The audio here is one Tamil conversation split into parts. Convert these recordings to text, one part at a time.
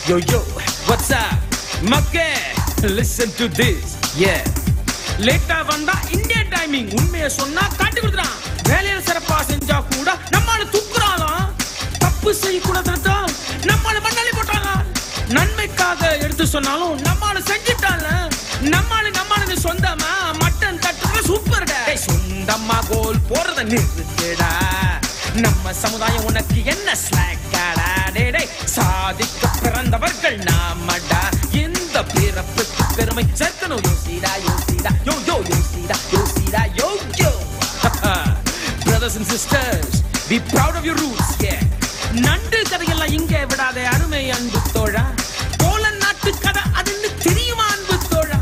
Yo, yo, what's up? Makke, listen to this. Yeah. லேட்டா வந்தா இந்தியா டைமிங் உண்மையை சொன்னா காட்டி கொடுத்துறான். வேலையில சிறப்பா செஞ்சா கூட நம்மால தூக்குறான். தப்பு செய்ய கூடாது நம்மால மண்ணாலி போட்டாங்க. நன்மைக்காக எடுத்து சொன்னாலும் நம்மால செஞ்சுட்டால. நம்மால சொந்தமா மட்டன் தட்டுற சூப்பர் டே. சொந்தமா கோல் போறத நிறுத்துடா. நம்ம சமுதாயம் உனக்கு என்ன ஸ்லாக்காடா. டே சாதிக்க பிறந்தவர்கள் நாமடா. இந்த பிறப்புக்கு பெருமை சேர்க்கணும். யோசிடா யோசிடா யோ யோ யோசிடா யோசிடா யோ யோ. Brothers and sisters, be proud of your roots. Yeah. நண்டு கதையெல்லாம் இங்கே விடாதே அருமை அன்பு தோழா. போலன் நாட்டு கதை அதுன்னு தெரியுமா அன்பு தோழா.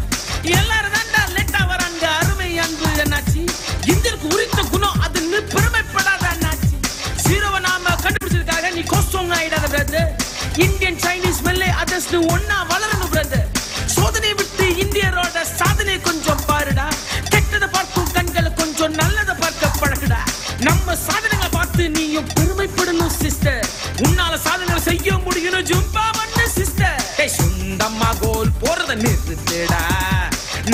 எல்லாரும் தாண்டா லேட்டா வராங்க அருமை அன்பு என்னாச்சு. இந்தியருக்கு உரித்த குணம் அதுன்னு பெருமைப்படாத என்னாச்சு. சீரோவை நாம கண்டுபிடிச்சதுக்காக நீ கோஸ்டோங் ஆயிடாத பிரதர். இந்தியன் சைனீஸ் மெல்லே அதர்ஸ் ஒன்னா வளரணும் பிரதர். சோதனை விட்டு இந்தியரோட சாதனை கொஞ்சம் பாருடா. கெட்டதை பார்க்கும் கண்களை கொஞ்சம் நல்லதை பார்க்க பழகுடா. நம்ம சாதனைகளை பார்த்து நீயும் பெருமைப்படணும் சிஸ்டர். உன்னால சாதனை செய்ய முடியும் ஜும்பா பண்ணு சிஸ்டர். சொந்தமா கோல் போறத நிறுத்துடா.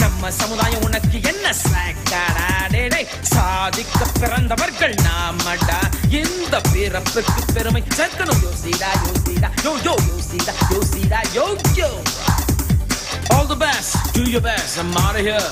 நம்ம சமுதாயம் உனக்கு என்ன ஸ்லாக்காடா. டே சாதிக்க பிறந்தவர்கள் நாமடா. இந்த பிறப்புக்கு பெருமை சேர்க்கணும். யோசிடா யோசிடா யோ யோ யோசிடா யோசிடா யோ யோ. All the best, do your best. I'm out of here.